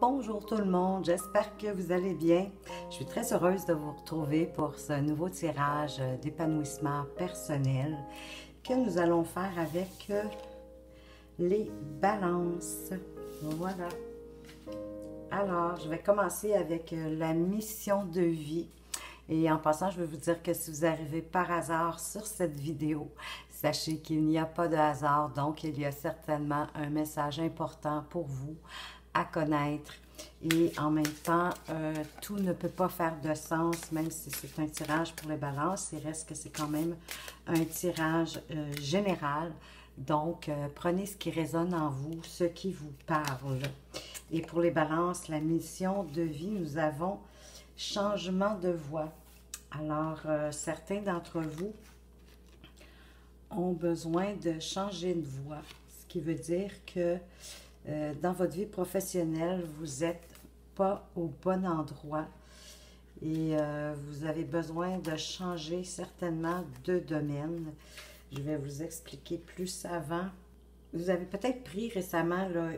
Bonjour tout le monde, j'espère que vous allez bien. Je suis très heureuse de vous retrouver pour ce nouveau tirage d'épanouissement personnel que nous allons faire avec les balances. Voilà. Alors, je vais commencer avec la mission de vie. Et en passant, je vais vous dire que si vous arrivez par hasard sur cette vidéo, sachez qu'il n'y a pas de hasard, donc il y a certainement un message important pour vous à connaître. Et en même temps, tout ne peut pas faire de sens, même si c'est un tirage pour les balances. Il reste que c'est quand même un tirage général. Donc, prenez ce qui résonne en vous, ce qui vous parle. Et pour les balances, la mission de vie, nous avons changement de voix. Alors, certains d'entre vous ont besoin de changer de voix, ce qui veut dire que dans votre vie professionnelle, vous n'êtes pas au bon endroit et vous avez besoin de changer certainement de domaine. Je vais vous expliquer plus avant. Vous avez peut-être pris récemment là,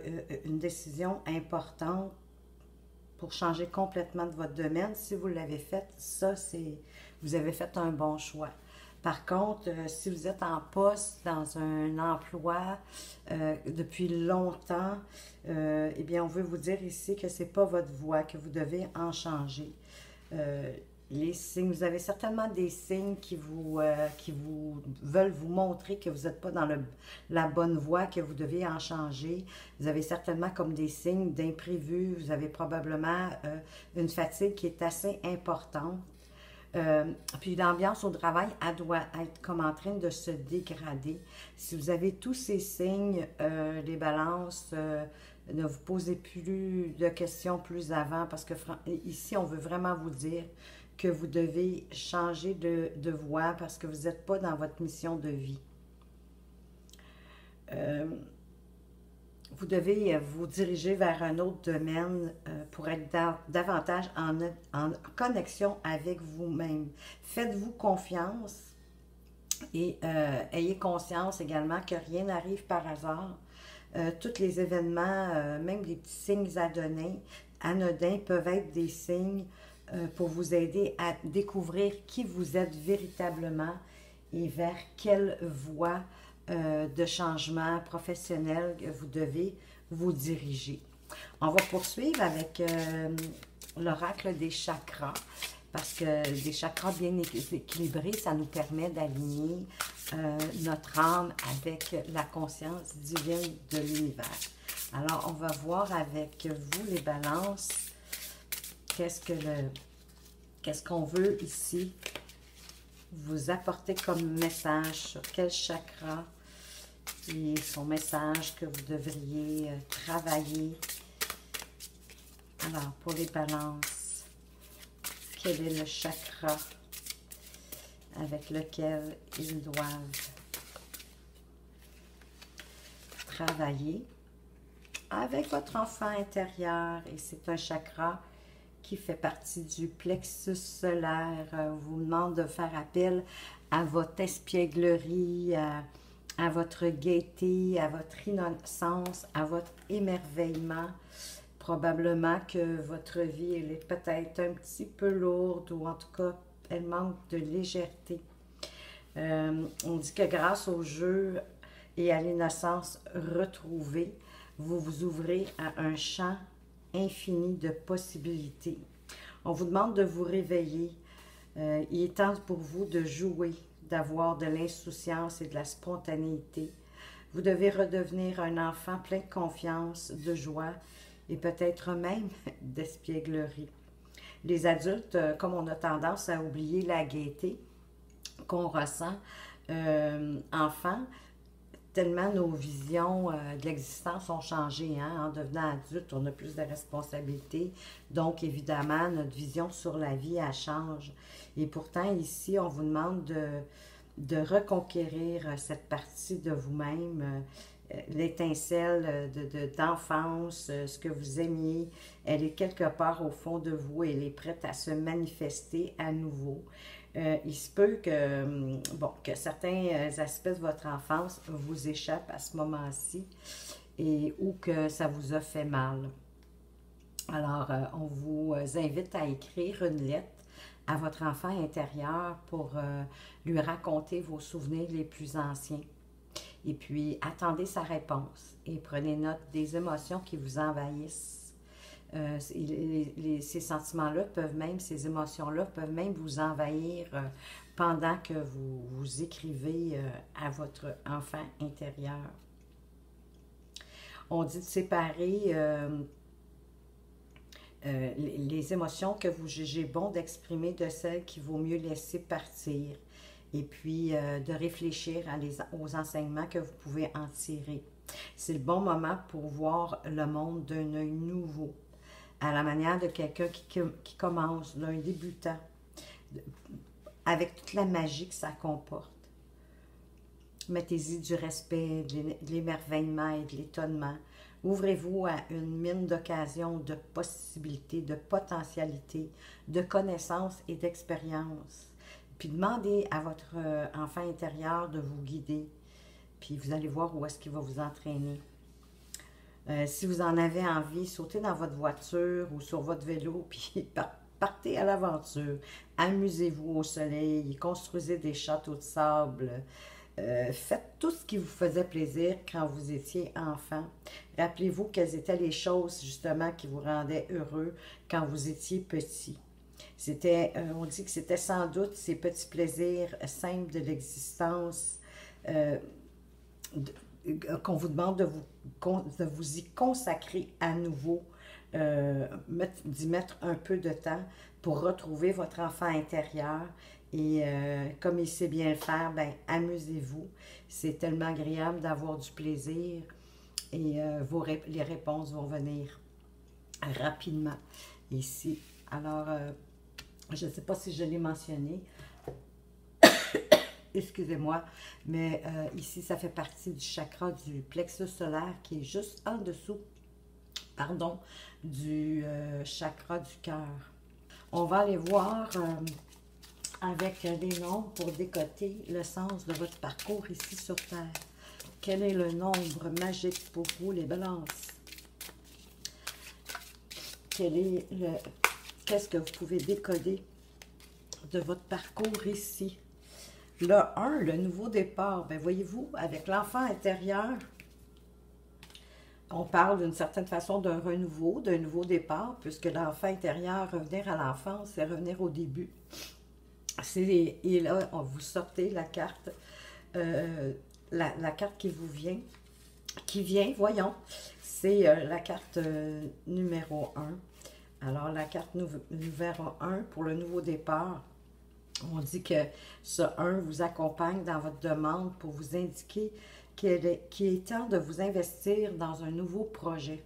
une décision importante pour changer complètement de votre domaine. Si vous l'avez fait, ça, c'est vous avez fait un bon choix. Par contre, si vous êtes en poste dans un emploi depuis longtemps, eh bien, on veut vous dire ici que ce n'est pas votre voie, que vous devez en changer. Les signes, vous avez certainement des signes qui vous veulent vous montrer que vous n'êtes pas dans la bonne voie, que vous devez en changer. Vous avez certainement comme des signes d'imprévu. Vous avez probablement une fatigue qui est assez importante. Puis l'ambiance au travail, elle doit être comme en train de se dégrader. Si vous avez tous ces signes, les balances, ne vous posez plus de questions plus avant parce que ici, on veut vraiment vous dire que vous devez changer de voie parce que vous n'êtes pas dans votre mission de vie. Vous devez vous diriger vers un autre domaine pour être davantage en connexion avec vous-même. Faites-vous confiance et ayez conscience également que rien n'arrive par hasard. Tous les événements, même les petits signes anodins peuvent être des signes pour vous aider à découvrir qui vous êtes véritablement et vers quelle voie de changement professionnel que vous devez vous diriger. On va poursuivre avec l'oracle des chakras, parce que des chakras bien équilibrés, ça nous permet d'aligner notre âme avec la conscience divine de l'univers. Alors, on va voir avec vous, les balances, qu'est-ce qu'on veut ici vous apporter comme message, sur quel chakra et son message que vous devriez travailler. Alors, pour les balances, quel est le chakra avec lequel ils doivent travailler avec votre enfant intérieur? Et c'est un chakra qui fait partie du plexus solaire. Vous demande de faire appel à votre espièglerie, à votre gaieté, à votre innocence, à votre émerveillement. Probablement que votre vie, elle est peut-être un petit peu lourde ou en tout cas, elle manque de légèreté. On dit que grâce au jeu et à l'innocence retrouvée, vous vous ouvrez à un champ infini de possibilités. On vous demande de vous réveiller. Il est temps pour vous de jouer, d'avoir de l'insouciance et de la spontanéité. Vous devez redevenir un enfant plein de confiance, de joie et peut-être même d'espièglerie. Les adultes, comme on a tendance à oublier la gaieté qu'on ressent, enfant, tellement nos visions de l'existence ont changé. Hein? En devenant adulte, on a plus de responsabilités. Donc, évidemment, notre vision sur la vie, elle change. Et pourtant, ici, on vous demande de reconquérir cette partie de vous-même, l'étincelle d'enfance, ce que vous aimiez. Elle est quelque part au fond de vous. Elle est prête à se manifester à nouveau. Il se peut que certains aspects de votre enfance vous échappent à ce moment-ci ou que ça vous a fait mal. Alors, on vous invite à écrire une lettre à votre enfant intérieur pour lui raconter vos souvenirs les plus anciens. Et puis, attendez sa réponse et prenez note des émotions qui vous envahissent. Ces sentiments-là peuvent même, ces émotions-là peuvent même vous envahir pendant que vous écrivez à votre enfant intérieur. On dit de séparer les émotions que vous jugez bon d'exprimer de celles qu'il vaut mieux laisser partir. Et puis de réfléchir aux enseignements que vous pouvez en tirer. C'est le bon moment pour voir le monde d'un œil nouveau, à la manière de quelqu'un qui commence, d'un débutant, avec toute la magie que ça comporte. Mettez-y du respect, de l'émerveillement et de l'étonnement. Ouvrez-vous à une mine d'occasions, de possibilités, de potentialités, de connaissances et d'expériences. Puis demandez à votre enfant intérieur de vous guider. Puis vous allez voir où est-ce qu'il va vous entraîner. Si vous en avez envie, sautez dans votre voiture ou sur votre vélo, puis partez à l'aventure. Amusez-vous au soleil, construisez des châteaux de sable. Faites tout ce qui vous faisait plaisir quand vous étiez enfant. Rappelez-vous quelles étaient les choses justement qui vous rendaient heureux quand vous étiez petit. On dit que c'était sans doute ces petits plaisirs simples de l'existence qu'on vous demande de vous y consacrer à nouveau, d'y mettre un peu de temps pour retrouver votre enfant intérieur. Et comme il sait bien le faire, ben, amusez-vous. C'est tellement agréable d'avoir du plaisir et les réponses vont venir rapidement ici. Alors, je ne sais pas si je l'ai mentionné, excusez-moi, mais ici, ça fait partie du chakra du plexus solaire qui est juste en dessous, pardon, du chakra du cœur. On va aller voir avec des nombres pour décoter le sens de votre parcours ici sur Terre. Quel est le nombre magique pour vous, les balances? Qu'est-ce que vous pouvez décoder de votre parcours ici? Le 1, le nouveau départ. Bien, voyez-vous, avec l'enfant intérieur, on parle d'une certaine façon d'un renouveau, d'un nouveau départ, puisque l'enfant intérieur, revenir à l'enfance, c'est revenir au début. Et là, vous sortez la carte, la carte qui vient, voyons, c'est la carte numéro 1. Alors, la carte numéro 1 pour le nouveau départ, on dit que ce 1 vous accompagne dans votre demande pour vous indiquer qu'il est temps de vous investir dans un nouveau projet.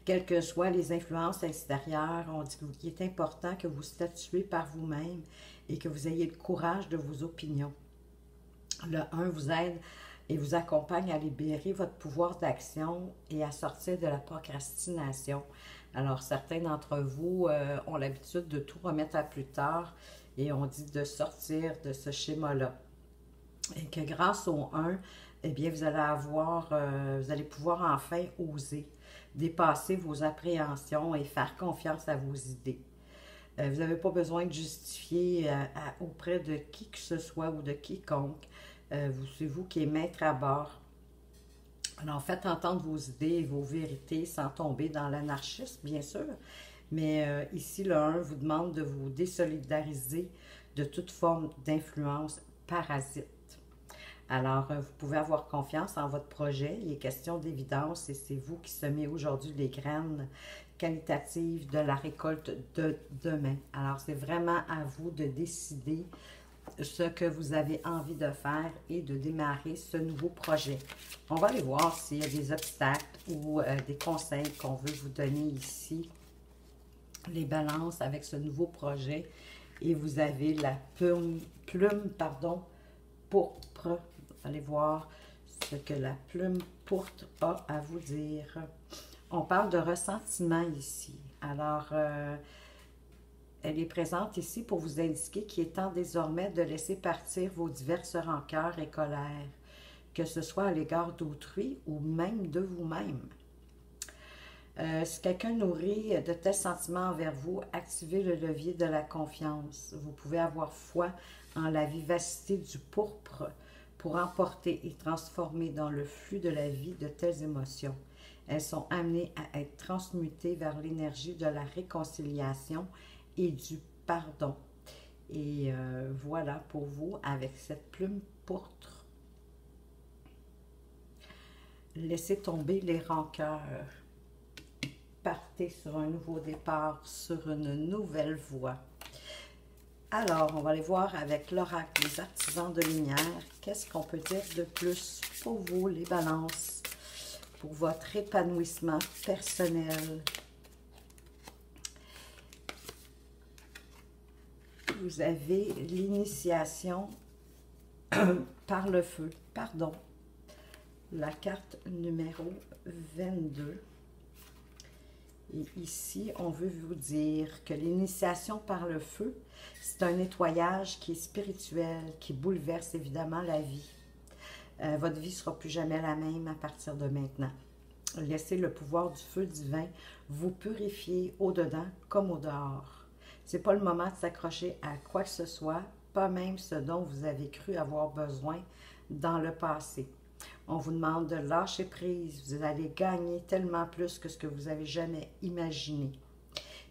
Quelles que soient les influences extérieures, on dit qu'il est important que vous statuiez par vous-même et que vous ayez le courage de vos opinions. Le 1 vous aide et vous accompagne à libérer votre pouvoir d'action et à sortir de la procrastination. Alors, certains d'entre vous ont l'habitude de tout remettre à plus tard et on dit de sortir de ce schéma-là. Et que grâce au 1, eh bien, vous allez pouvoir enfin oser dépasser vos appréhensions et faire confiance à vos idées. Vous n'avez pas besoin de justifier auprès de qui que ce soit ou de quiconque. C'est vous qui êtes maître à bord. Alors, faites entendre vos idées et vos vérités sans tomber dans l'anarchisme, bien sûr. Mais ici, le 1 vous demande de vous désolidariser de toute forme d'influence parasite. Alors, vous pouvez avoir confiance en votre projet. Il est question d'évidence et c'est vous qui semez aujourd'hui les graines qualitatives de la récolte de demain. Alors, c'est vraiment à vous de décider ce que vous avez envie de faire et de démarrer ce nouveau projet. On va aller voir s'il y a des obstacles ou des conseils qu'on veut vous donner ici. Les balances avec ce nouveau projet. Et vous avez la plume pourpre. Allez voir ce que la plume pourpre a à vous dire. On parle de ressentiment ici. Alors, elle est présente ici pour vous indiquer qu'il est temps désormais de laisser partir vos diverses rancœurs et colères, que ce soit à l'égard d'autrui ou même de vous-même. Si quelqu'un nourrit de tels sentiments envers vous, activez le levier de la confiance. Vous pouvez avoir foi en la vivacité du pourpre pour emporter et transformer dans le flux de la vie de telles émotions. Elles sont amenées à être transmutées vers l'énergie de la réconciliation et du pardon. Et voilà pour vous avec cette plume pourpre. Laissez tomber les rancœurs. Partez sur un nouveau départ, sur une nouvelle voie. Alors, on va aller voir avec l'oracle, les artisans de lumière. Qu'est-ce qu'on peut dire de plus pour vous, les balances, pour votre épanouissement personnel? Vous avez l'initiation par le feu, pardon. La carte numéro 22. Et ici, on veut vous dire que l'initiation par le feu, c'est un nettoyage qui est spirituel, qui bouleverse évidemment la vie. Votre vie ne sera plus jamais la même à partir de maintenant. Laissez le pouvoir du feu divin vous purifier au-dedans comme au dehors. Ce n'est pas le moment de s'accrocher à quoi que ce soit, pas même ce dont vous avez cru avoir besoin dans le passé. On vous demande de lâcher prise. Vous allez gagner tellement plus que ce que vous avez jamais imaginé.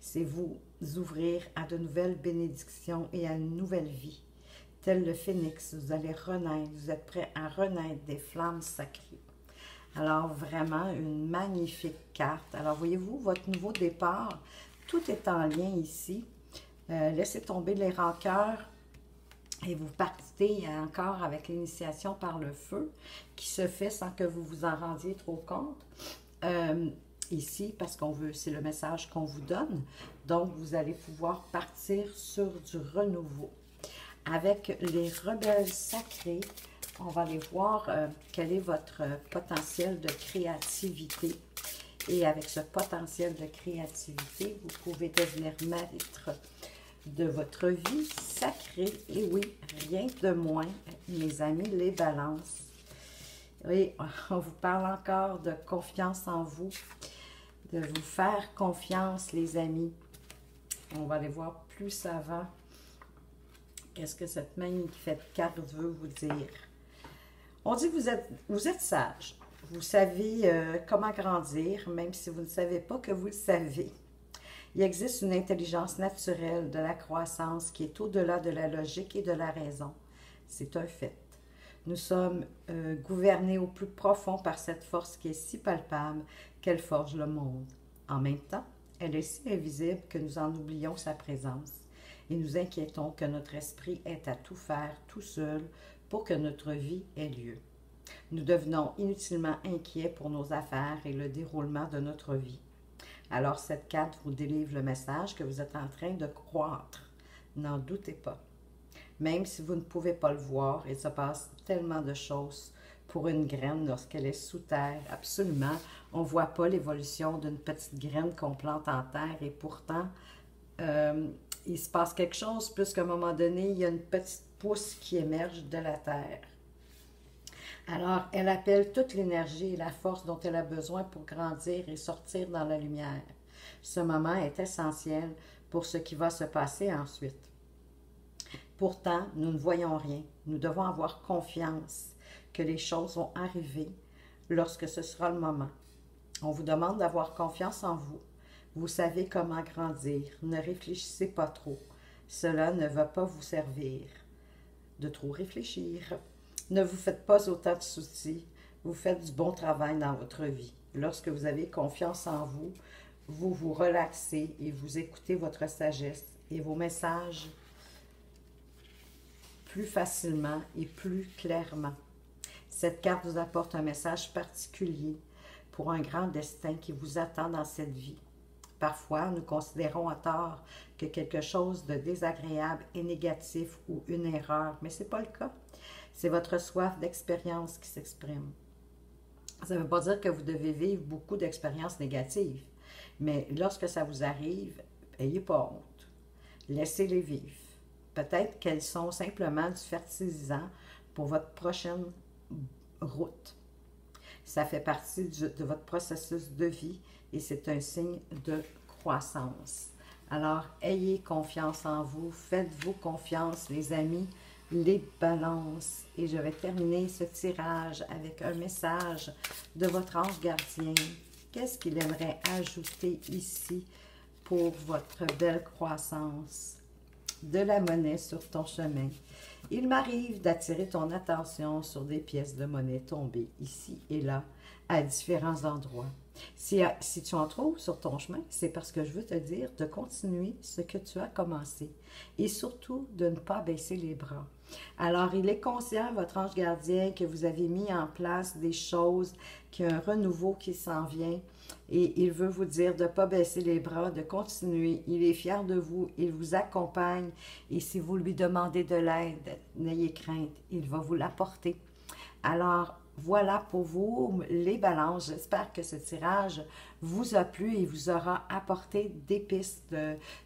C'est vous ouvrir à de nouvelles bénédictions et à une nouvelle vie. Tel le phénix, vous allez renaître. Vous êtes prêt à renaître des flammes sacrées. Alors, vraiment, une magnifique carte. Alors, voyez-vous, votre nouveau départ, tout est en lien ici. Laissez tomber les rancœurs. Et vous partez encore avec l'initiation par le feu qui se fait sans que vous vous en rendiez trop compte. Ici, parce qu'on veut, c'est le message qu'on vous donne. Donc, vous allez pouvoir partir sur du renouveau. Avec les rebelles sacrés, on va aller voir quel est votre potentiel de créativité. Et avec ce potentiel de créativité, vous pouvez devenir maître de votre vie sacrée. Et oui, rien de moins, mes amis, les balances. Oui, on vous parle encore de confiance en vous, de vous faire confiance, les amis. On va aller voir plus avant. Qu'est-ce que cette magnifique carte veut vous dire? On dit que vous êtes sage. Vous savez comment grandir, même si vous ne savez pas que vous le savez. Il existe une intelligence naturelle de la croissance qui est au-delà de la logique et de la raison. C'est un fait. Nous sommes gouvernés au plus profond par cette force qui est si palpable qu'elle forge le monde. En même temps, elle est si invisible que nous en oublions sa présence et nous inquiétons que notre esprit ait à tout faire tout seul pour que notre vie ait lieu. Nous devenons inutilement inquiets pour nos affaires et le déroulement de notre vie. Alors cette carte vous délivre le message que vous êtes en train de croître. N'en doutez pas. Même si vous ne pouvez pas le voir, il se passe tellement de choses pour une graine lorsqu'elle est sous terre. Absolument, on ne voit pas l'évolution d'une petite graine qu'on plante en terre et pourtant, il se passe quelque chose puisqu'à un moment donné, il y a une petite pousse qui émerge de la terre. Alors, elle appelle toute l'énergie et la force dont elle a besoin pour grandir et sortir dans la lumière. Ce moment est essentiel pour ce qui va se passer ensuite. Pourtant, nous ne voyons rien. Nous devons avoir confiance que les choses vont arriver lorsque ce sera le moment. On vous demande d'avoir confiance en vous. Vous savez comment grandir. Ne réfléchissez pas trop. Cela ne va pas vous servir de trop réfléchir. Ne vous faites pas autant de soucis. Vous faites du bon travail dans votre vie. Lorsque vous avez confiance en vous, vous vous relaxez et vous écoutez votre sagesse et vos messages plus facilement et plus clairement. Cette carte vous apporte un message particulier pour un grand destin qui vous attend dans cette vie. Parfois, nous considérons à tort que quelque chose de désagréable est négatif ou une erreur, mais ce n'est pas le cas. C'est votre soif d'expérience qui s'exprime. Ça ne veut pas dire que vous devez vivre beaucoup d'expériences négatives, mais lorsque ça vous arrive, n'ayez pas honte. Laissez-les vivre. Peut-être qu'elles sont simplement du fertilisant pour votre prochaine route. Ça fait partie de votre processus de vie et c'est un signe de croissance. Alors, ayez confiance en vous, faites-vous confiance, les amis, les balances. Et je vais terminer ce tirage avec un message de votre ange gardien. Qu'est-ce qu'il aimerait ajouter ici pour votre belle croissance? De la monnaie sur ton chemin. Il m'arrive d'attirer ton attention sur des pièces de monnaie tombées ici et là, à différents endroits. Si tu en trouves sur ton chemin, c'est parce que je veux te dire de continuer ce que tu as commencé et surtout de ne pas baisser les bras. Alors, il est conscient, votre ange gardien, que vous avez mis en place des choses, qu'il y a un renouveau qui s'en vient et il veut vous dire de ne pas baisser les bras, de continuer. Il est fier de vous, il vous accompagne et si vous lui demandez de l'aide, n'ayez crainte, il va vous l'apporter. Alors, voilà pour vous les balances. J'espère que ce tirage vous a plu et vous aura apporté des pistes,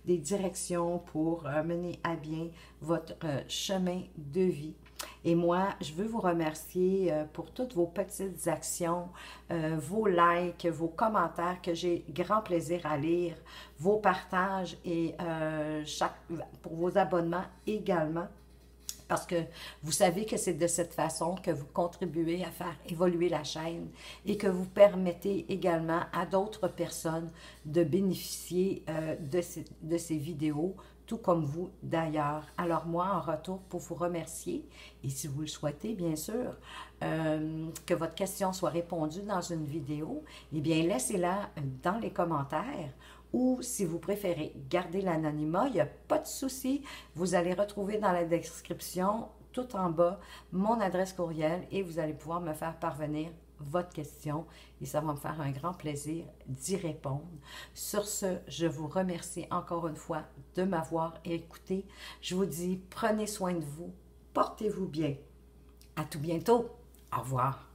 des directions pour mener à bien votre chemin de vie. Et moi, je veux vous remercier pour toutes vos petites actions, vos likes, vos commentaires que j'ai grand plaisir à lire, vos partages et pour vos abonnements également. Parce que vous savez que c'est de cette façon que vous contribuez à faire évoluer la chaîne et que vous permettez également à d'autres personnes de bénéficier de ces vidéos, tout comme vous d'ailleurs. Alors moi, en retour, pour vous remercier, et si vous le souhaitez, bien sûr, que votre question soit répondue dans une vidéo, eh bien, laissez-la dans les commentaires. Ou si vous préférez garder l'anonymat, il n'y a pas de souci. Vous allez retrouver dans la description, tout en bas, mon adresse courriel et vous allez pouvoir me faire parvenir votre question et ça va me faire un grand plaisir d'y répondre. Sur ce, je vous remercie encore une fois de m'avoir écouté. Je vous dis, prenez soin de vous, portez-vous bien. À tout bientôt. Au revoir.